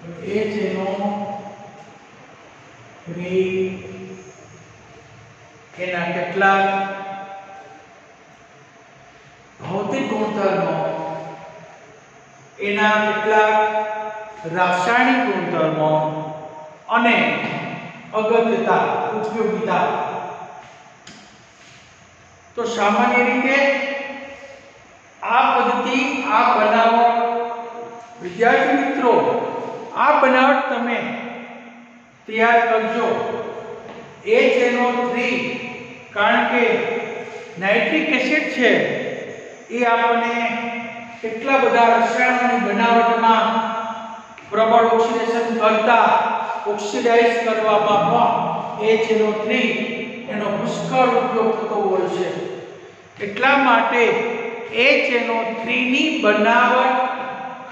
HNO3 એના કેટલાક ભૌતિક ગુણધર્મો, એના કેટલાક રાસાયણિક ગુણધર્મો અને અગત્યતા, ઉપયોગિતા. તો સામાન્ય રીતે આ પદ્ધતિ, આ બનાવટ, વિદ્યાર્થી મિત્રો, આ બનાવટ તમે તૈયાર કરજો. HNO3 કારણ કે નાઇટ્રિક એસિડ છે એ આપણને કેટલા બધા રસાયણોની બનાવટમાં પ્રબળ ઓક્સિડેશન કરતા ઓક્સિડાઇઝ કરવામાં પણ HNO3 એનો પુષ્કળ ઉપયોગ થતો હોય છે. એટલા માટે HNO3 ની બનાવટ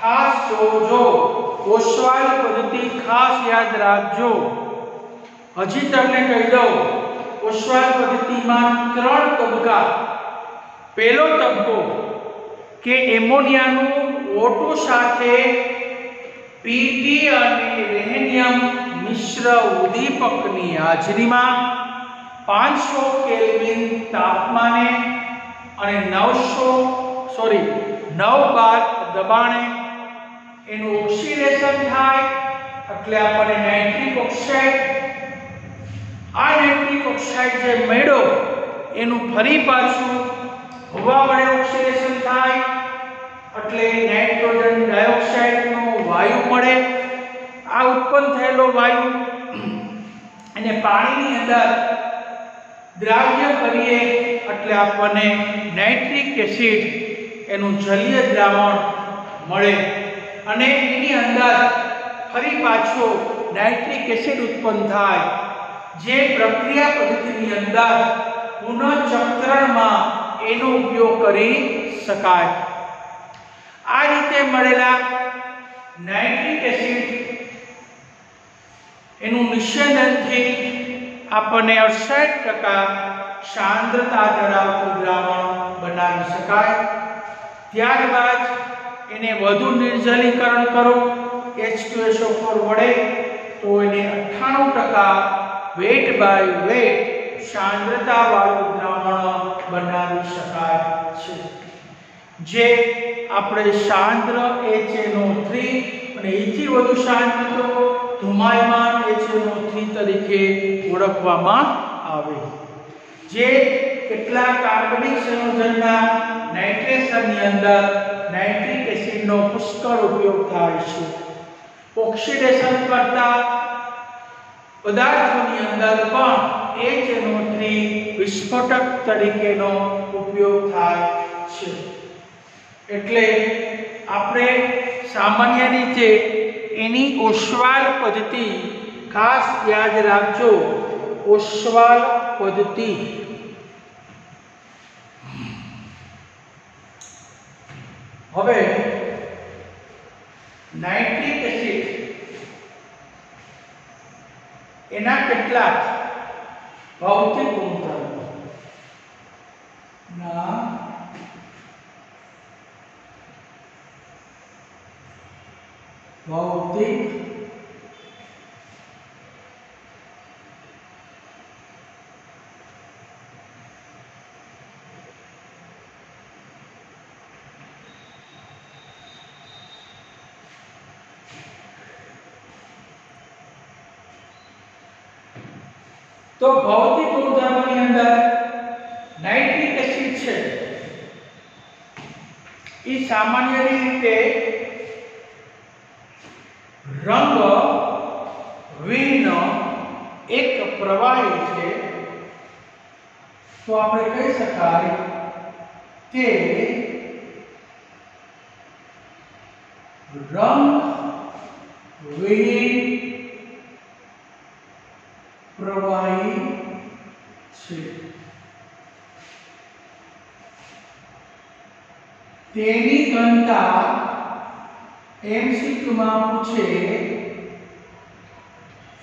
ખાસ જોજો. ઓસ્વાલ્ડ પદ્ધતિ ખાસ યાદ રાખજો. હજી તમને કહી દઉં, ઓસ્વાલ્ડ પદ્ધતિમાં 3 તબક્કા. પહેલો તબક્કો કે એમોનિયાનું O2 સાથે Pt અને રેહેનિયમ મિશ્ર ઉદ્દીપકની હાજરીમાં 500 કેલ્વિન તાપમાને અને 9 બાર દબાણે એનું ઓક્સિડેશન થાય એટલે આપણને નાઇટ્રિક ઓક્સાઇડ. આ નાઇટ્રિક ઓક્સાઇડ જે મળ્યો એનું ફરી પાછું હવા વડે ઓક્સિડેશન થાય એટલે નાઇટ્રોજન ડાયોક્સાઇડનો વાયુ મળે. આ ઉત્પન્ન થયેલો વાયુ અને પાણીની અંદર દ્રાવ્ય કરીએ એટલે આપણને નાઇટ્રિક એસિડ એનું જલીય દ્રાવણ મળે અને એની અંદર ફરી પાછો નાઇટ્રિક એસિડ ઉત્પન્ન થાય, જે પ્રક્રિયા પદ્ધતિની અંદર પુનઃચક્રણમાં એનો ઉપયોગ કરી શકાય. આ રીતે મળેલા નાઇટ્રિક એસિડ એનું નિષેધનથી આપણને 68% સાંદ્રતા ધરાવતું દ્રાવણ બનાવી શકાય. ત્યારબાદ એને વધુ નિર્જલીકરણ કરો H2SO4 વડે તો એને 98% વેટ બાય વેટ સાંદ્રતા વાળું દ્રાવણ બનાવી શકાય છે, જે આપણે સાંદ્ર HNO3 અને એથી વધુ સાંદ્ર ધુમાયમાન HNO3 તરીકે ઓળખવામાં આવે, જે કેટલાક કાર્બનિક સંયોજનના નાઇટ્રેશનની અંદર નાઇટ્રિક એસિડનો પુષ્કળ ઉપયોગ થાય છે. ઓક્સિડેશન કરતા પદાર્થોની અંદર પણ HNO3 વિસ્ફોટક તરીકેનો ઉપયોગ થાય છે. એટલે આપણે સામાન્ય રીતે એની ઓસ્વાલ્ડ પદ્ધતિ ખાસ યાદ રાખજો. ઓસ્વાલ્ડ પદ્ધતિ હવે નાઇટ્રિક એસિડ એના કેટલાક ભૌતિક ગુણધર્મો ના ભૌતિક તો ભૌતિક ગુણધર્મોની અંદર નાઇટ્રિક એસિડ છે એ સામાન્ય રીતે રંગ વિહીન એક પ્રવાહી છે. તો આપણે કહી શકાય કે રંગ વિહીન પ્રવાહી છે. તેની ઘનતા MCQ માં પૂછે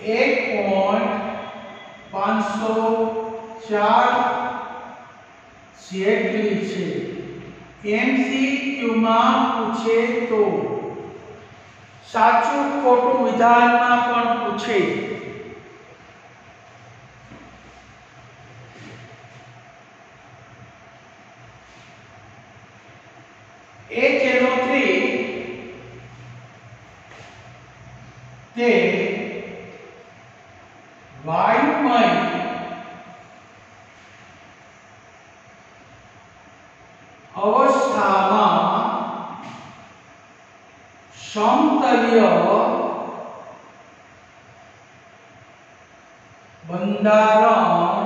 1.504 જેટલી છે. MCQ માં પૂછે તો સાચું ખોટું વિધાનમાં પણ પૂછે. HNO3 તે વાયુમય અવસ્થામાં સમતલીય બંધારણ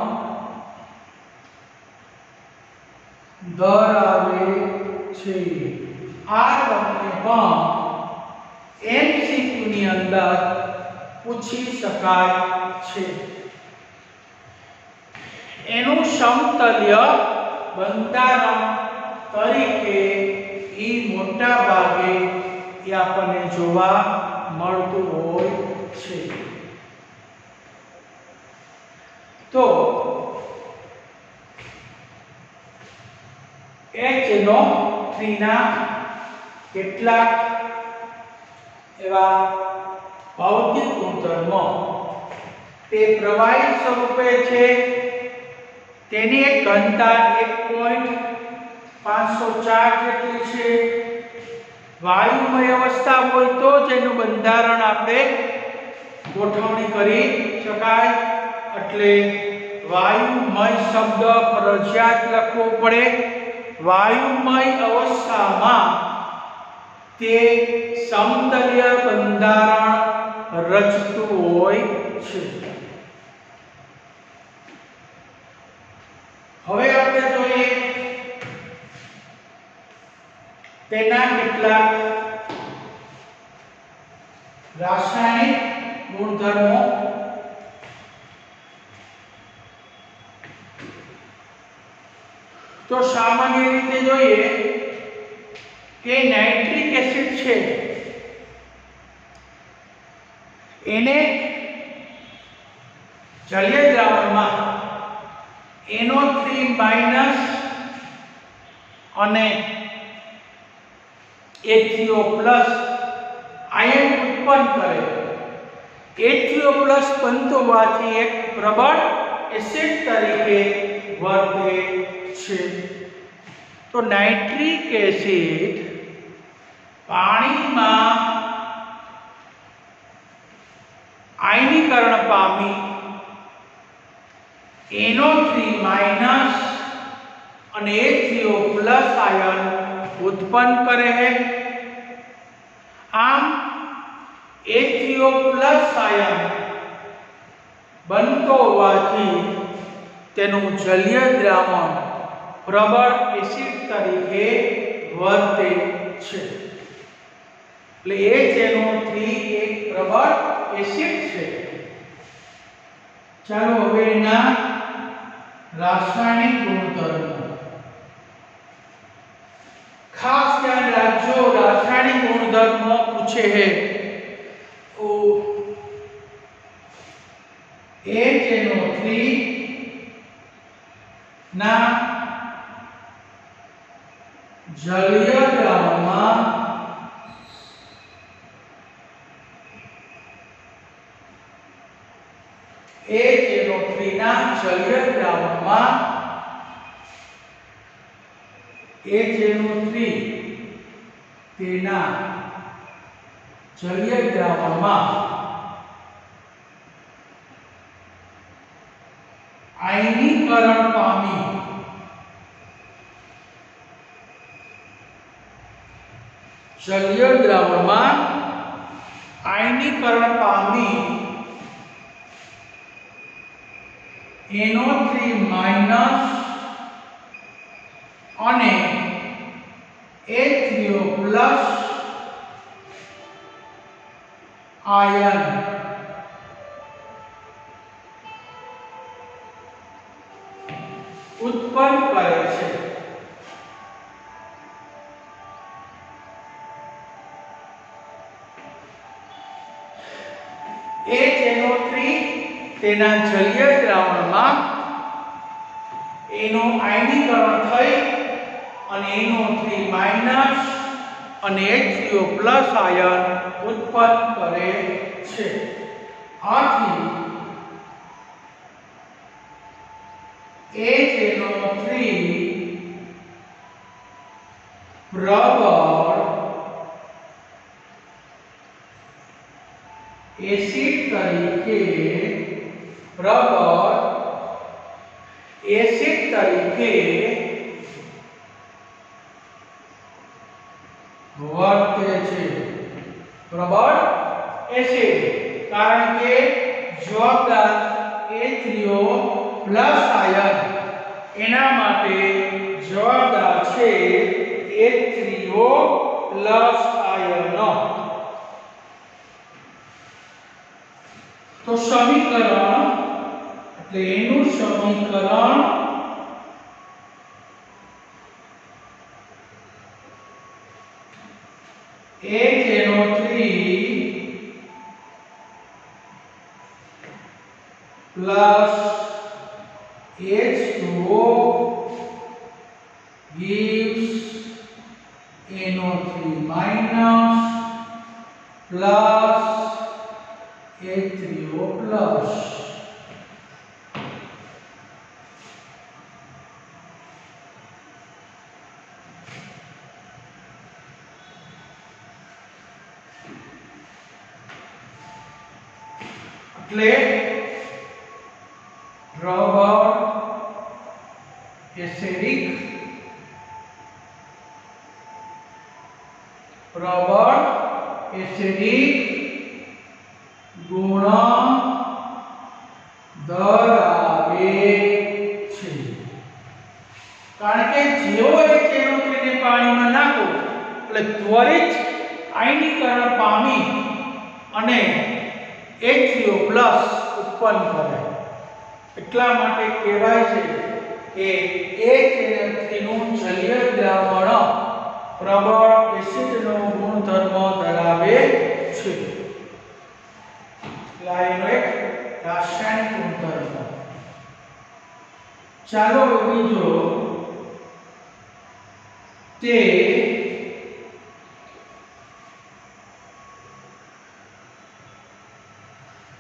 ધરાવે છે. આ તમને પણ MCQ ની અંદર પૂછી શકાય છે. એનું સમતલ્ય બંધારણ તરીકે મોટા ભાગે આપણને જોવા મળતું હોય છે. તો HNO3 ના કેટલાક એવા ભૌતિક ગુણધર્મો. તે પ્રવાહી સ્વરૂપે છે. તેની એક ઘનતા 1.504 જેટલી છે. વાયુમય અવસ્થા હોય તો જ એનું બંધારણ આપણે ગોઠવણી કરી શકાય. એટલે વાયુમય શબ્દ ફરજિયાત લખવો પડે. વાયુમય અવસ્થામાં તે સમતલીય બંધારણ રચતું હોય છે. હવે આપણે જોઈએ તેના કેટલાક રાસાયણિક ગુણધર્મો. તો સામાન્ય રીતે જોઈએ કે નાઇટ્રિક એસિડ છે એને જલીય દ્રાવણમાં NO3 માઈનસ અને H3O પ્લસ આયન ઉત્પન્ન કરે. H3O પ્લસ બનવાથી એક પ્રબળ એસિડ તરીકે વર્તે છે. તો નાઇટ્રિક એસિડ પાણીમાં આયનીકરણ પામી NO3 માઈનસ અને H3O પ્લસ આયન ઉત્પન્ન કરે છે. આમ H3O પ્લસ આયન બનતો હોવાથી તેનું જલીય દ્રાવણ પ્રબળ એસિડ તરીકે વર્તે છે. એટલે HNO3 એક પ્રબળ એસિડ છે. ચાલો હવે એના રાસાયણિક ગુણધર્મો. ખાસ ધ્યાન રાખજો, રાસાયણિક ગુણધર્મો પૂછે છે. HNO3 ના જલીય દ્રાવણમાં HNO3 ના જલીય દ્રાવણમાં HNO3 તેના જલીય દ્રાવણમાં આયનીકરણ પામી જલીય દ્રાવણમાં આયનીકરણ પામી NO3 માઈનસ અને H3O પ્લસ આયન ઉત્પન્ન કરે છે. HNO3 તેના જલીય દ્રાવણમાં એનું આયનીકરણ થઈ અને NO3 માઈનસ અને H3O પ્લસ આયન ઉત્પન્ન કરે છે. આથી HNO3 પ્રબળ એસિડ તરીકે વર્તે છે. પ્રબળ એસિડ કારણ કે જવાબદાર H3O પ્લસ આયન એના માટે જવાબદાર છે H3O પ્લસ આયન. તો સમીકરણ એટલે એનું સમીકરણ HNO3 plus H2O gives NO3 minus plus H3O plus. એટલે પ્રબળ એસિડિક ગુણ ધરાવે છે. કારણ કે જેવો HNO3 ને પાણીમાં નાખો એટલે ત્વરિત આયનીકરણ પામી અને H3O પ્લસ ઉત્પન્ન કરે. એટલા માટે કહેવાય છે કે HNO3 નું જલીય દ્રાવણ પ્રબળ એસિડનો ગુણધર્મ ધરાવે છે. એનો એક રાસાયણિક ગુણધર્મ. ચાલો બીજો તે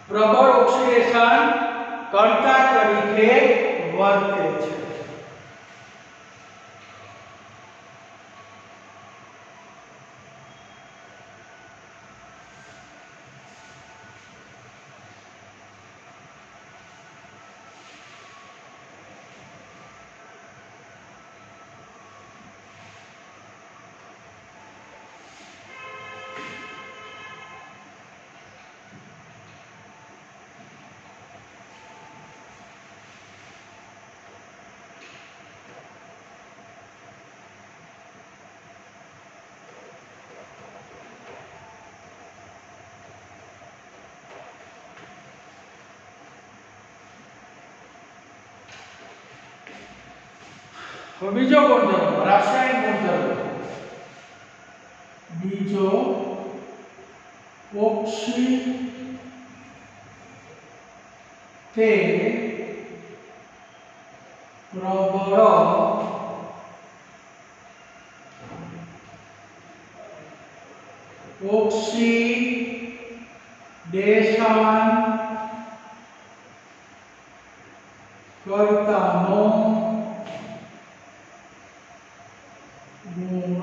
પ્રબળ ઓક્સિડેશન કર્તા તરીકે વર્તે છે. બીજો ગુણધર્મ રાસાયણિક ગુણધર્મ. બીજો તે પ્રબળ ઓક્સિડેશન કર્તાનો ગુણ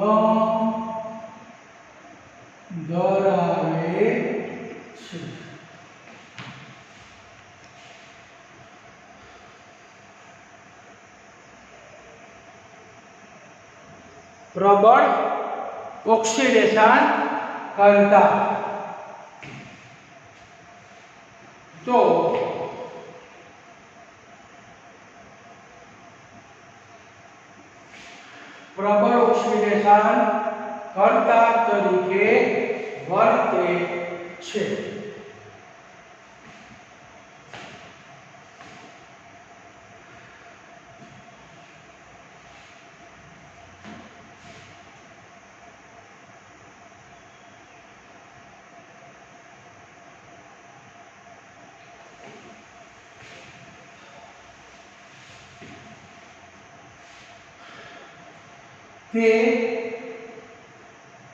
ધરાવે છે. પ્રબળ ઓક્સિડેશન કરતા તો પ્રબળ ઓક્સિડેશન કર્તા તરીકે વર્તે છે. તે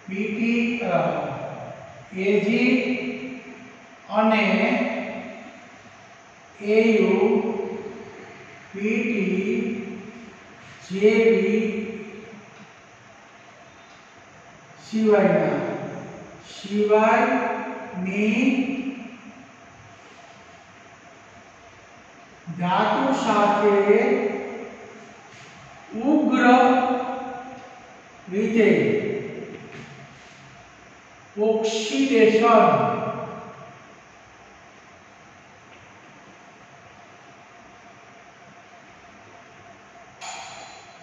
પીટી એજી અને એયુ પીટી જેવી સિવાયની ધાતુ સાથે ઉગ્ર રીતે ઓક્સિડેશન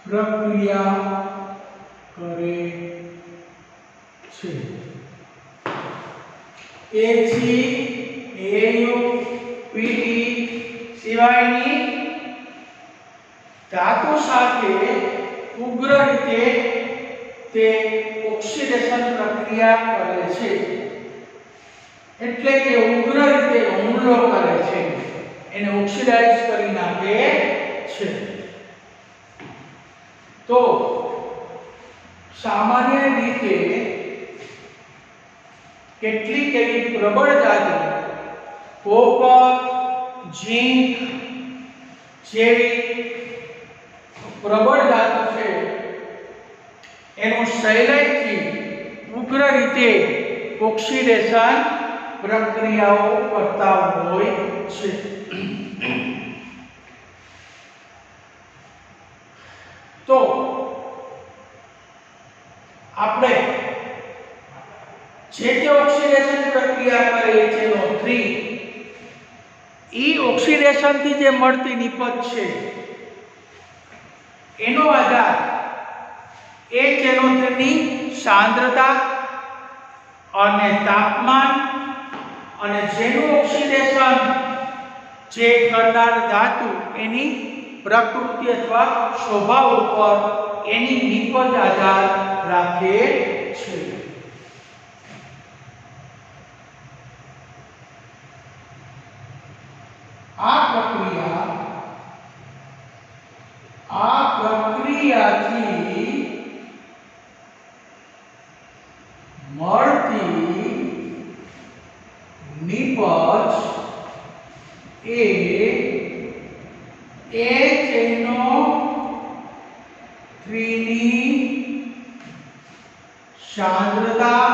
પ્રક્રિયા કરે છે. એજી એયુ પીટી સિવાયની ધાતુ સાથે ઉગ્ર રીતે તે ઓક્સિડેશન પ્રક્રિયા કરે છે, એટલે કે ઉગ્ર રીતે હુમલો કરે છે, એને ઓક્સિડાઇઝ કરી નાખે છે. તો સામાન્ય રીતે કેટલીક એવી પ્રબળ ધાતુ કોપર, ઝીંક જેવી પ્રબળ ધાતુ છે એનું સહેલાઈથી ઉગ્ર રીતે ઓક્સિડેશન પ્રક્રિયાઓ કરતા હોય છે. તો આપણે જે તે ઓક્સિડેશન પ્રક્રિયા કરે HNO3 ઈ ઓક્સિડેશન થી જે મળતી નિપજ છે એનો આધાર HNO3 ની સાંદ્રતા અને તાપમાન અને જેનું ઓક્સિડેશન જે કરનાર ધાતુ એની પ્રકૃતિ અથવા સ્વભાવ ઉપર એની નિપજ આધાર રાખે છે. આ પ્રક્રિયાથી મળતી નિપજ એ HNO3 ની સાંદ્રતા,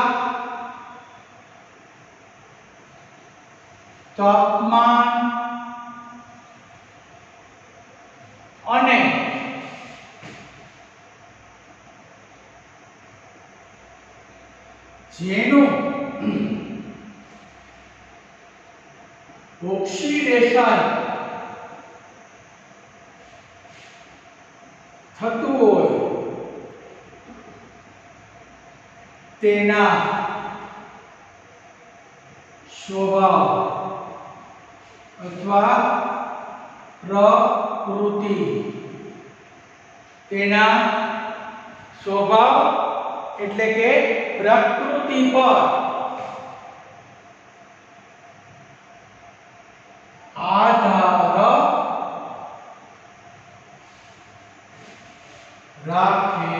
તાપમાન અને જેનું ઓક્સિડેશન થતું હોય તેના સ્વભાવ અથવા પ્રકૃતિ, તેના સ્વભાવ એટલે કે પ્રકૃતિ પર આધાર રાખે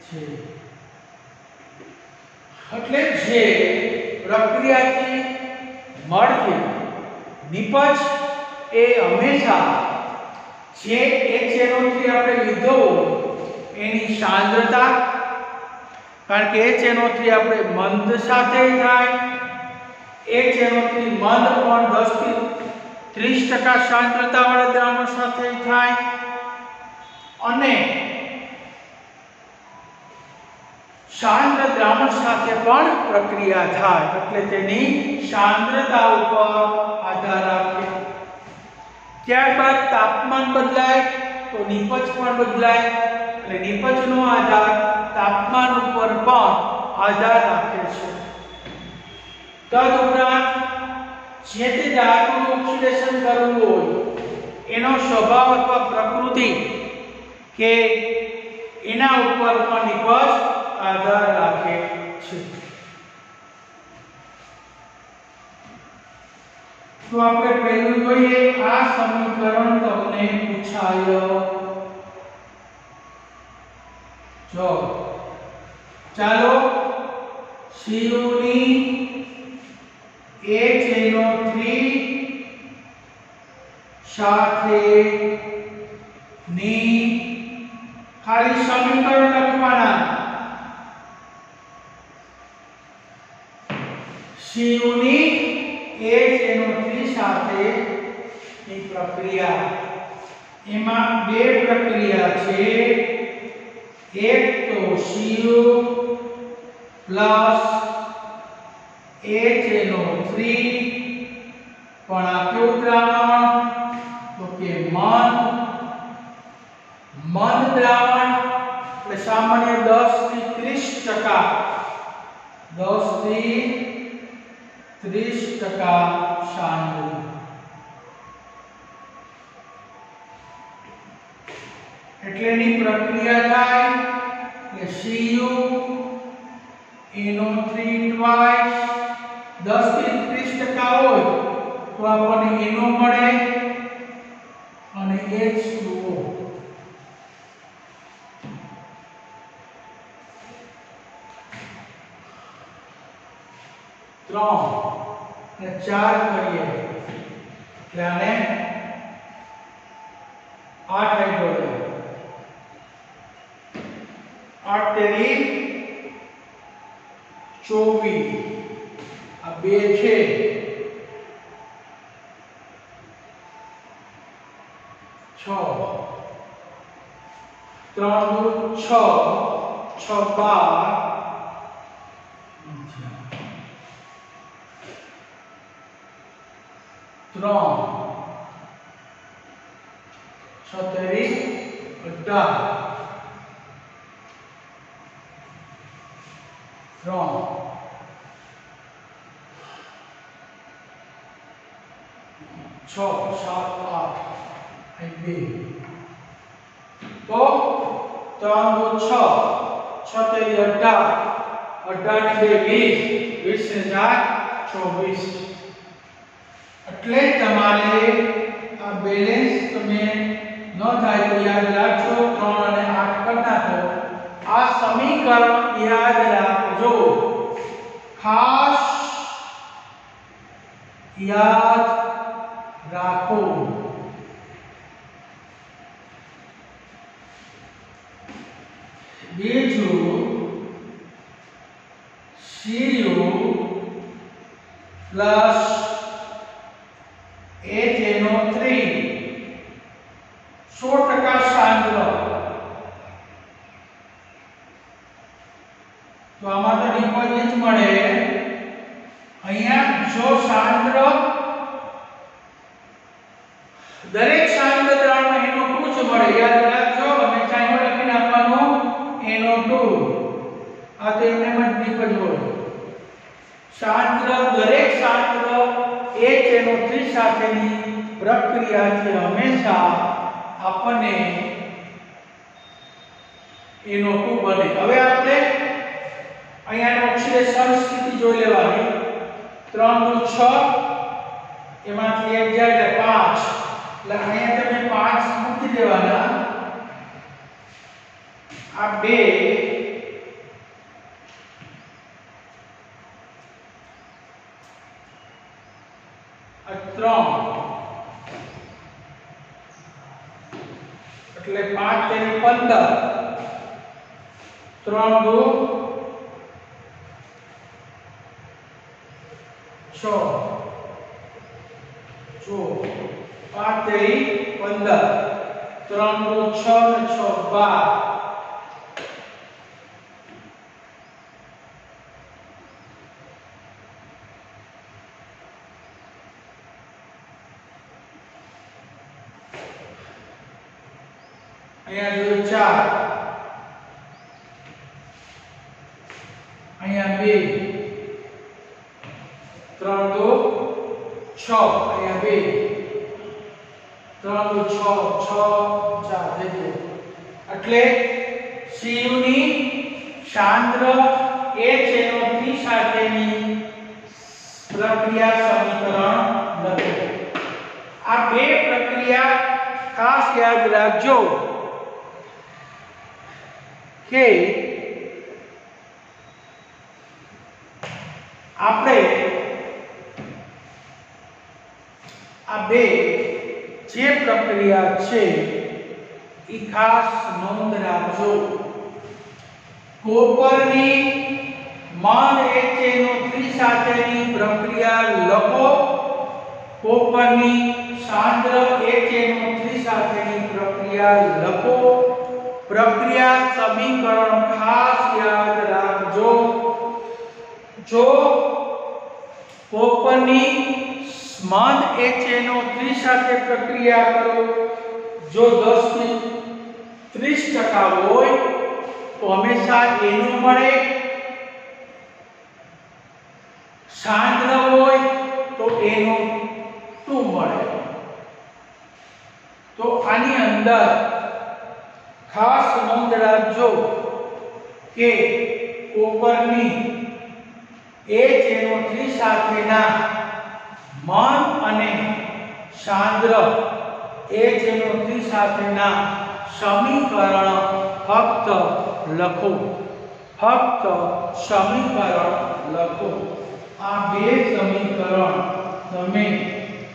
છે. એટલે જે પ્રક્રિયાથી મળતી નિપજ એ હંમેશા જે HNO3 આપણે લીધો એની સાંદ્રતા, કારણ કે HNO3 આપણે મંદ સાથે થાય, HNO3 મંદ પણ 10 થી 30% સાંદ્રતા વાળા દ્રાવણ સાથે થાય અને શાંત દ્રાવણ સાથે પણ પ્રક્રિયા થાય, એટલે તેની સાંદ્રતા ઉપર આધાર રાખે. ત્યારબાદ તાપમાન બદલાય તો નિપજ પણ બદલાય, એટલે નિપજનો આધાર તાપમાન ઉપર પણ આધાર રાખે છે. તદુપરાંત જે તે ધાતુનું ઓક્સિડેશન કરવું હોય એનો સ્વભાવ અથવા પ્રકૃતિ કે એના ઉપર પણ નિપજ આધાર રાખે છે. તો આપણે પહેલું જોઈએ, આ સમીકરણ તમને પૂછાયો. જો ચાલો CU ની HNO3 સાથે ની ખાલી સમીકરણ લખવાના CU ની HNO3 સાથે ની પ્રક્રિયા એમાં બે પ્રક્રિયા છે એક તો CU પ્લસ HNO3 પણ આ કેવું દ્રાવણ તો કે મંદ દ્રાવણ એટલે સામાન્ય 10 થી 30% 10 થી 30% સાંદ્ર એટલે ની પ્રક્રિયા થાય એટલે CU NO3 twice 10 થી 30% હોય તો આપણને NO મળે અને H2O 3 અને 4 કરીએ એટલે આને 8 હાઇડ્રોજન 8 તેરી 24 આ બે છે 6 3 દુ 6 6 12 3 સત્તરી 18 3 6 7 8 એક બે તો 3 દુ 6 સત્તરી 18 18 ને 2 20 20 ને 4 24 એટલે તમારે આ બેલેન્સ તમે ન થાય તો યાદ રાખજો 3 અને 8 કરી નાખો આ સમીકરણ યાદ રાખજો ખાસ યાદ રાખો બીજું CU પ્લસ HNO3 100% સાંદ્ર તો આમાં તો ડિપોઝિટ મળે અહીંયા જો સાંદ્ર દરેક સાંદ્ર દ્રાવણમાં NO2 જ મળે યાદ રાખજો અમે ચાઈનો લખીને આપવાનું NO2 આ તો એમને જ હોય સાંદ્ર દરેક સાંદ્ર HNO3 સાથેની પ્રક્રિયાથી હંમેશા આપણને NO2 બને હવે આપણે અહીંયા ઓક્સિડેશન સ્થિતિ જોઈ લેવાની 3 નું 6 એમાંથી એક જાય એટલે 5 એટલે અહીંયા તમે 5 મૂકી દેવાના આ 2 3 એટલે 5 તેની 15 3 દુ 6 જો 5 તેરી 15 3 દુ 6 ને 6 12 અહીંયા જો 4 અહીંયા 2 3 દુ 6 અહીંયા 2 3 દુ 6 6 4 થઈ ગયો એટલે CU ની સાંદ્ર HNO3 સાથેની પ્રક્રિયા સમીકરણ લખો આ બે પ્રક્રિયા ખાસ યાદ રાખજો કે આપણે આ બે જે પ્રક્રિયા છે એ ખાસ નોંધ રાખજો. કોપરની MnHNO3 સાથેની પ્રક્રિયા લખો. કોપરની સાંદ્ર HNO3 સાથેની પ્રક્રિયા લખો. પ્રક્રિયા સમીકરણ ખાસ યાદ રાખજો. જો કોપરની મંદ HNO3 સાથે પ્રક્રિયા કરો, જો 10 થી 30% હોય તો હંમેશા NO મળે. સાંદ્ર હોય તો NO2 મળે. તો આની અંદર ખાસ નોંધ રાખજો કે કોપરની HNO3 સાથેના મંદ અને સાંદ્ર HNO3 સાથેના સમીકરણ ફક્ત લખો. ફક્ત સમીકરણ લખો. આ બે સમીકરણ તમે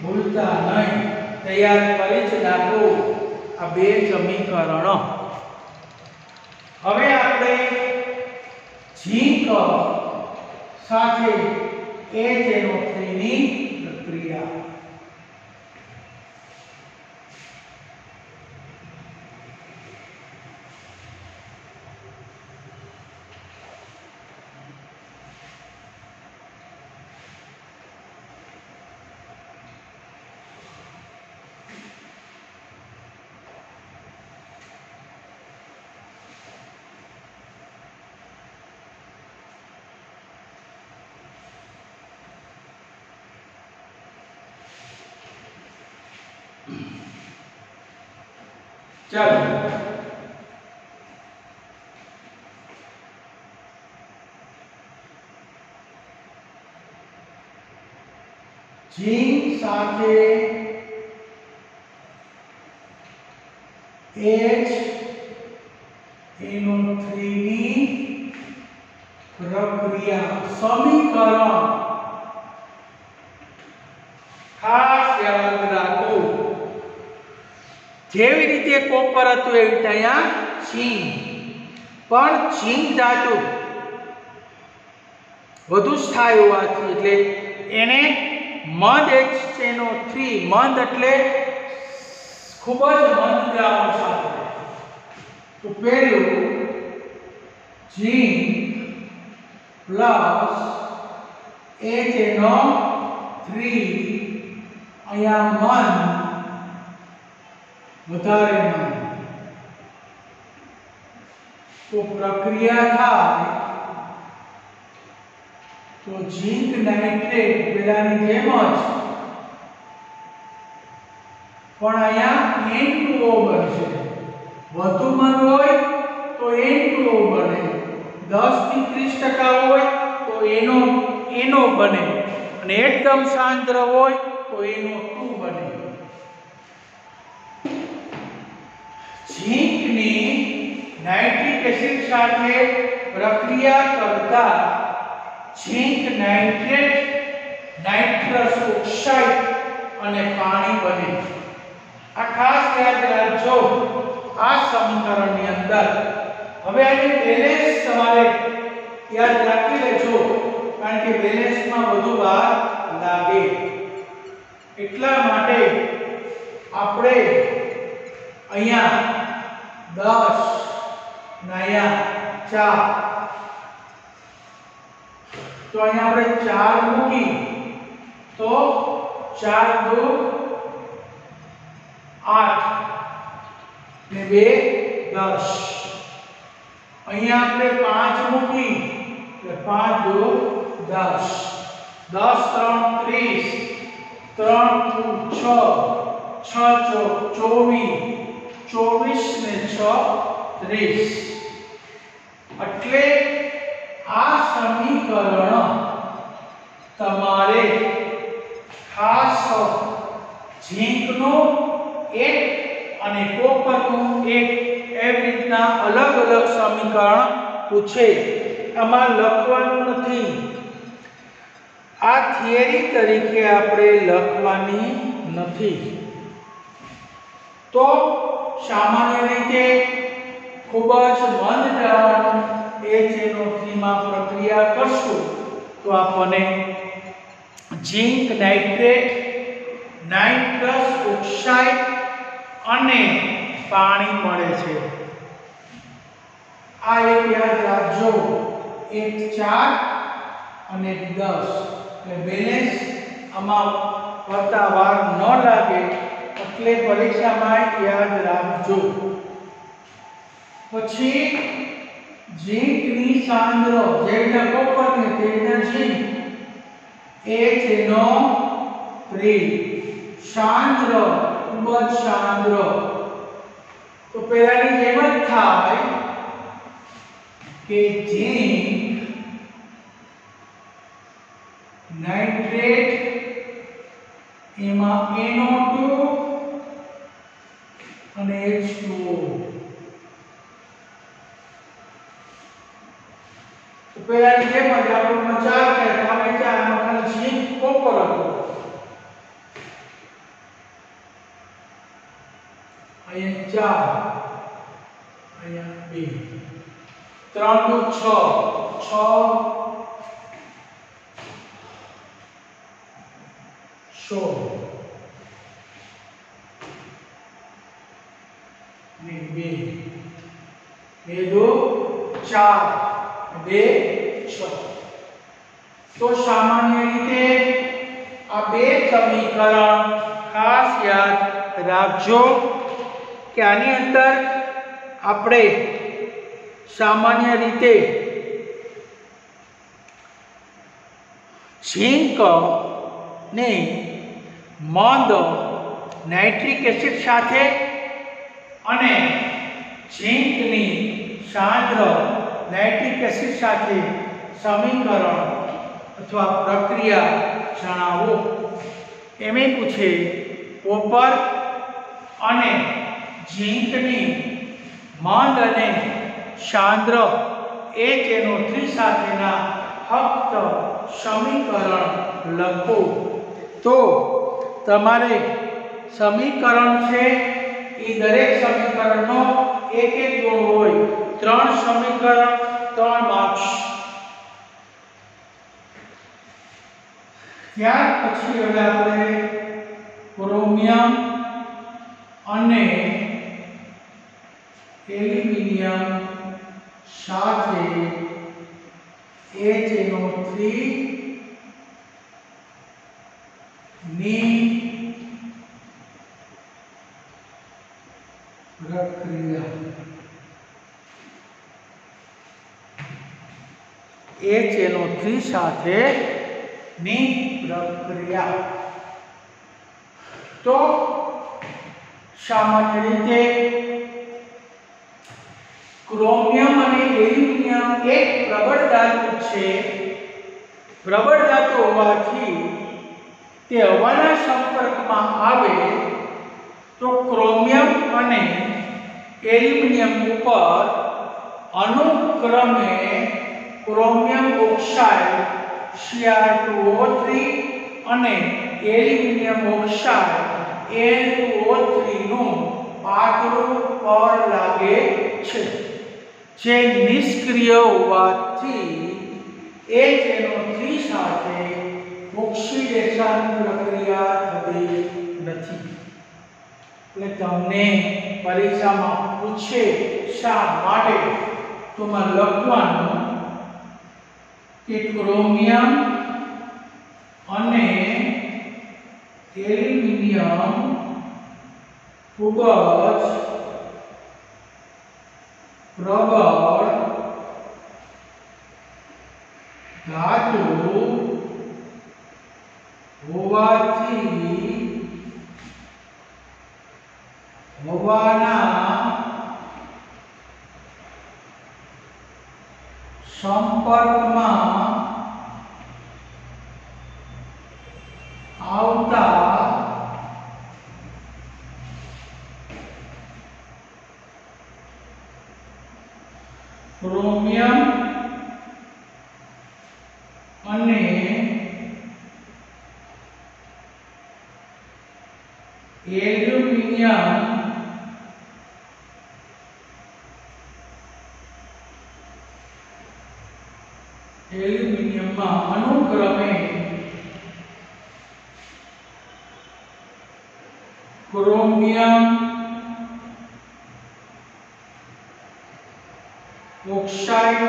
ભૂલતા નહીં. તૈયાર કરી જ નાખો આ બે સમીકરણ. હવે આપણે ઝીંક સાથે HNO3 ની પ્રક્રિયા. ચાલો ઝીંક સાથે HNO3 ની પ્રક્રિયા સમીકરણ ખાસ યાદ રાખો. જેવી રીતે કોપર હતું એવી રીતે અહીંયા ઝીંક. પણ ઝીંક ધાતુ વધુ સ્થાયી હોવાથી એટલે એને મંદ HNO3 મંદ એટલે ખૂબ જ મંદ દ્રાવણ સાથે. તો પહેલું ઝીંક પ્લસ HNO3 અહીંયા મંદ વધારે મંદ. તો પ્રક્રિયા થાય તો ઝીંક નાઇટ્રેટ પેલાની જેમ જ, પણ અહીંયા N2O બનશે. વધુ મંદ હોય તો N2O બને, 10 થી 30% હોય તો NO બને, અને એકદમ સાંદ્ર હોય તો NO2 બને. ઝીંકની નાઇટ્રિક એસિડ સાથે પ્રક્રિયા કરતા ઝીંક નાઇટ્રેટ, નાઇટ્રસ ઓક્સાઇડ અને પાણી બને. આ ખાસ યાદ રાખજો આ સમીકરણની અંદર. હવે આની બેલેન્સ તમારે યાદ રાખી લેજો, કારણ કે બેલેન્સમાં વધુ વાર લાગે. એટલા માટે આપણે અહીંયા 10 અને અહીંયા 4, તો અહીંયા આપણે 4 મૂકી તો 4 2 8 ને 2 10. અહીંયા આપણે 5 મૂકી એટલે 5 2 10, 10 3 30, 3 2 6, 6 4 24 ને 6 30. એટલે આ સમીકરણ તમારે ખાસ ઝીંકનું એક અને કોપરનું એક એવી રીતના અલગ અલગ સમીકરણ પૂછે, આમાં લખવાનું નથી. આ થિયરી તરીકે આપણે લખવાની નથી. તો સામાન્ય રીતે ખૂબ જ મંદ દ્રાવણ HNO3 માં પ્રક્રિયા કરશું તો આપણને ઝીંક નાઇટ્રેટ, નાઇટ્રસ ઓક્સાઇડ અને પાણી મળે છે. આ એક યાદ રાખજો, 1 4 અને 10 એટલે બેલેન્સ આમાં કરતા વાર ન લાગે એટલે પરીક્ષામાં યાદ રાખજો. પછી ઝીંકની સાંદ્ર જેના કોપરને તેના ઝીંક HNO3 સાંદ્ર ખૂબ જ સાંદ્ર. તો પહેલાની જેમ જ થાય કે ઝીંક નાઇટ્રેટ એમાં NO2 અને H2O. તો પહેલાની જેમ જ આપણે 4 કે આપણે 4 માં ખાલી ઝીંક કોપર હતું. અહીંયા 4 અહીંયા 2 3 નું 6 ને 2 2 4 2 6. તો સામાન્ય રીતે આ બે સમીકરણ ખાસ યાદ રાખજો કે આની અંદર આપણે સામાન્ય રીતે ઝીંક ને મંદ નાઇટ્રિક એસિડ સાથે અને ઝીંકની સાંદ્ર નાઇટ્રિક એસિડ સાથે સમીકરણ અથવા પ્રક્રિયા જણાવો. એમ પૂછે કોપર અને ઝીંકની મંદ અને સાંદ્ર HNO3 સાથેના ફક્ત સમીકરણ લખો. તો તમારે સમીકરણ છે એ દરેક સમીકરણનો એક એક ગુણ હોય. 3 સમીકરણ 3 માર્ક્સ. ત્યાર પછી હવે આપણે ક્રોમિયમ અને એલ્યુમિનિયમ સાથે HNO3 ની પ્રક્રિયા. HNO3 સાથે ની પ્રક્રિયા. તો સામાન્ય રીતે ક્રોમિયમ અને એલ્યુમિનિયમ એક પ્રબળ ધાતુ છે. પ્રબળ ધાતુ હોવાથી તે હવાના સંપર્કમાં આવે તો ક્રોમિયમ અને એલ્યુમિનિયમ ઉપર અનુક્રમે ક્રોમિયમ ઓક્સાઇડ Cr2O3 અને એલ્યુમિનિયમ ઓક્સાઇડ Na2O3 નું પાતળું પડ લાગે છે, જે નિષ્ક્રિય હોવાથી HNO3 સાથે ઓક્સિડેશન પ્રક્રિયા થતી નથી. એટલે તમને પરીક્ષામાં પૂછે શા માટે તો માં લખવાનું કે ક્રોમિયમ અને એલ્યુમિનિયમ ખૂબ જ પ્રબળ ધાતુ હોવાથી હવાના સંપર્કમાં આવતા ક્રોમિયમ અને એલ્યુમિનિયમમાં અનુક્રમે ક્રોમિયમ ઓક્સાઇડ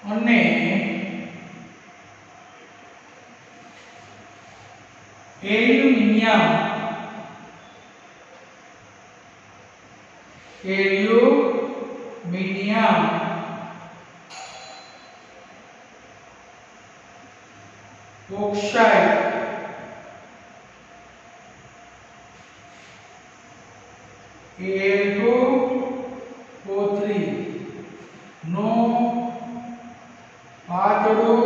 અને એલ્યુમિનિયમ ઓક્સાઇડ Al2O3 નો પાતળું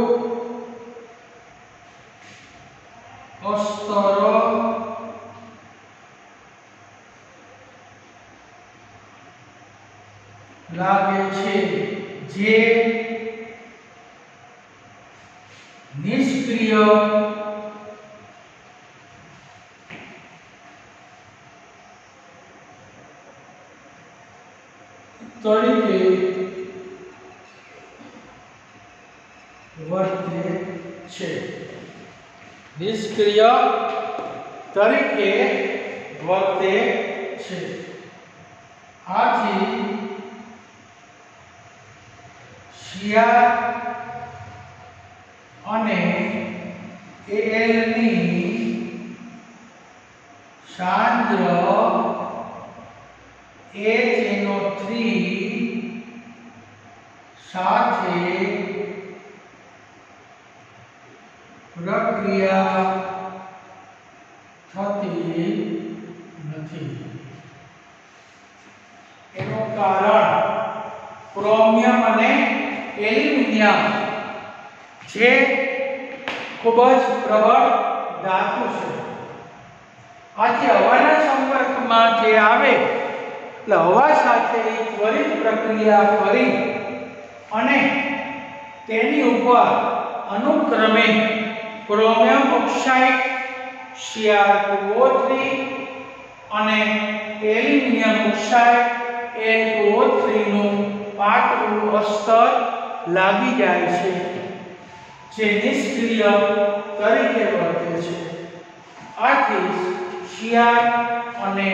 અસ્તર લાગે છે જે નિષ્ક્રિય તરીકે વર્તે છે નિષ્ક્રિય તરીકે વર્તે છે આથી શિયાર અને Al ની સાંદ્ર HNO3 સાથે પ્રક્રિયા થતી નથી એનું કારણ ક્રોમિયમ અને એલ્યુમિનિયમ જે ખૂબ જ પ્રબળ ધાતુ છે આથી હવાના સંપર્કમાં જે આવે એટલે હવા સાથે ત્વરિત પ્રક્રિયા કરી અને તેની ઉપર અનુક્રમે ક્રોમિયમ ઓક્સાઇડ Cr2O3 અને એલ્યુમિનિયમ ઓક્સાઇડ Al2O3 નું પાતળું અસ્તર લાગી જાય છે જે નિષ્ક્રિય તરીકે વર્તે છે આથી Cr અને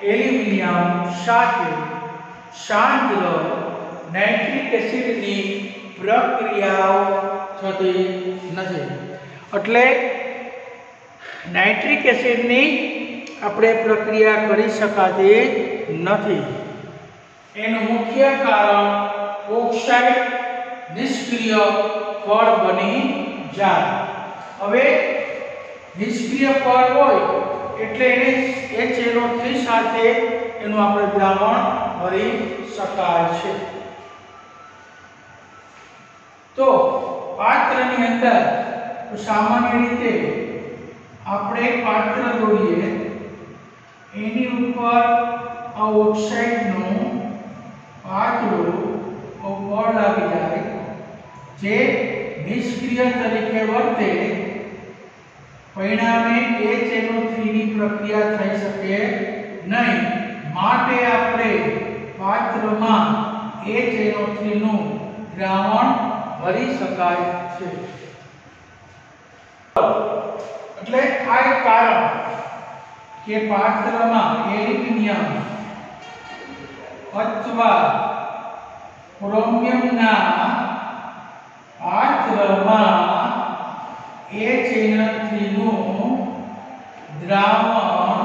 એલ્યુમિનિયમ સાથે સાંદ્ર નાઇટ્રિક એસિડની પ્રક્રિયાઓ થતી નથી એટલે નાઇટ્રિક એસિડની આપણે પ્રક્રિયા કરી શકાતી નથી એનું મુખ્ય કારણ ઓક્સાઇડ નિષ્ક્રિય ફળ બની જાય હવે નિષ્ક્રિય ફળ હોય એટલે એને HNO3 સાથે એનું આપણે દ્રાવણ ભરી શકાય છે તો પાત્રની અંદર સામાન્ય રીતે આપણે પાત્ર દોરીએ એની ઉપર આ ઓક્સાઇડનું પાતળું પડ લાગી જાય જે નિષ્ક્રિય તરીકે વર્તે પરિણામે HNO3 ની પ્રક્રિયા થઈ શકે નહીં માટે આપણે પાત્રમાં HNO3 નું દ્રાવણ ભરી શકાય છે એટલે આ એક કારણ કે પાત્રમાં એલ્યુમિનિયમ અથવા ક્રોમિયમના પાત્રમાં HNO3 નું દ્રાવણ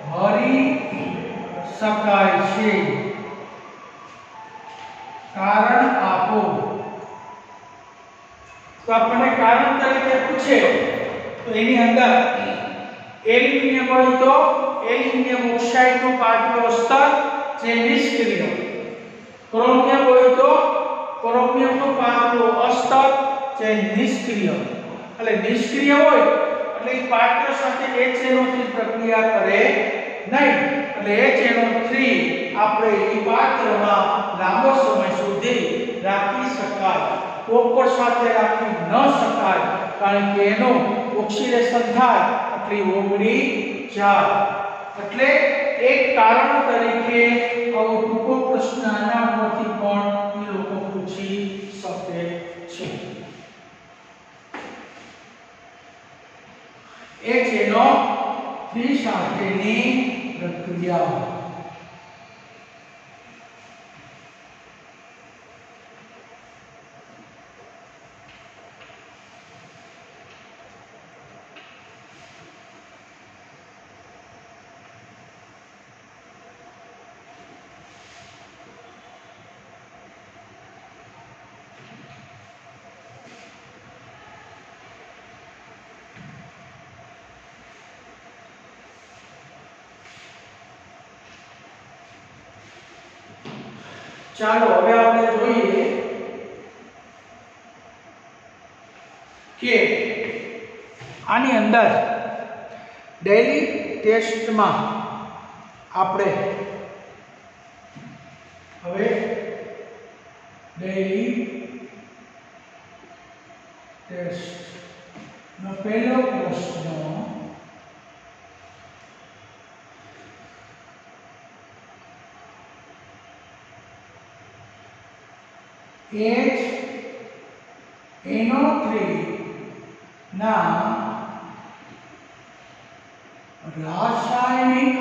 ભરી શકાય છે કારણ આપો તો આપણે કારણ તરીકે પૂછે તો એની અંદર એલ્યુમિનિયમ હોય તો એલ્યુમિનિયમ ઓક્સાઇડ નું પાતળું અસ્તર જે નિષ્ક્રિય ક્રોમિયમ હોય તો ક્રોમિયમ નું પાતળું અસ્તર જે નિષ્ક્રિય એટલે નિષ્ક્રિય હોય એટલે એ પાત્ર સાથે HNO3 પ્રક્રિયા કરે નહીં એટલે HNO3 આપણે એ પાત્રમાં લાંબો સમય સુધી રાખી શકાય. કોપર સાથે રાખી ન શકાય કારણ કે એનું ઓક્સિડેશન થાય એટલે ઓગળી જાય. એટલે એક કારણ તરીકે આવો ટૂંકો પ્રશ્ન આના પરથી પણ એ લોકો પૂછી શકે છે. HNO3 સાથેની પ્રક્રિયા. ચાલો હવે આપણે જોઈએ કે આની અંદર ડેઈલી ટેસ્ટમાં આપણે હવે ડેઈલી ટેસ્ટનો પહેલો પ્રશ્ન HNO3 ના રાસાયણિક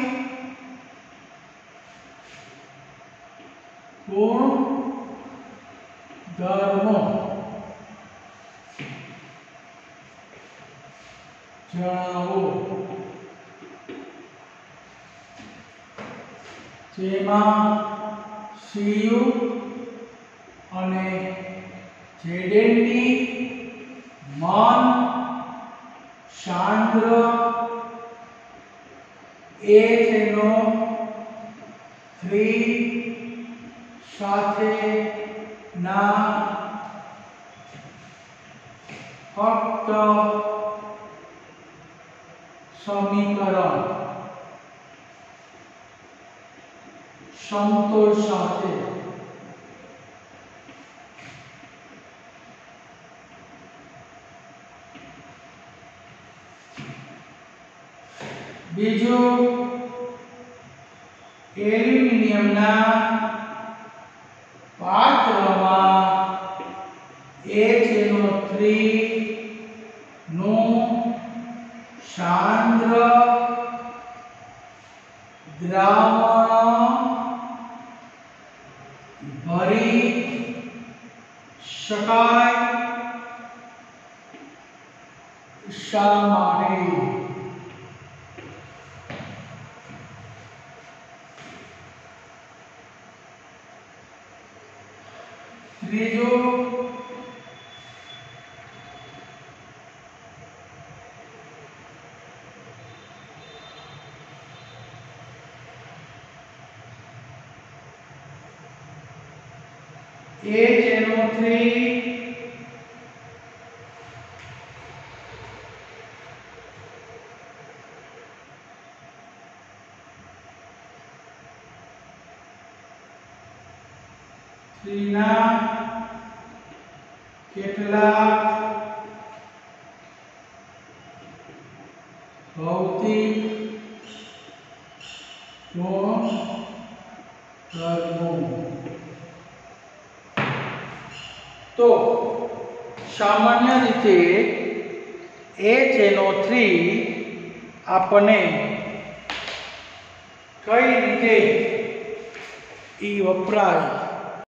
ગુણધર્મો જણાવો. જેમાં Cu અને Zn ની મન સાંદ્ર HNO3 સાથે ના ફક્ત સમીકરણ સમતોલ સાથે બીજું એલ્યુમિનિયમના પાત્રમાં HNO3 નું સાંદ્ર દ્રાવણ ભરી શકાય શા માટે? ત્રીજો HNO3 ના કેટલાક ભૌતિક ગુણધર્મો. તો સામાન્ય રીતે HNO3 આપણને કઈ રીતે વપરાય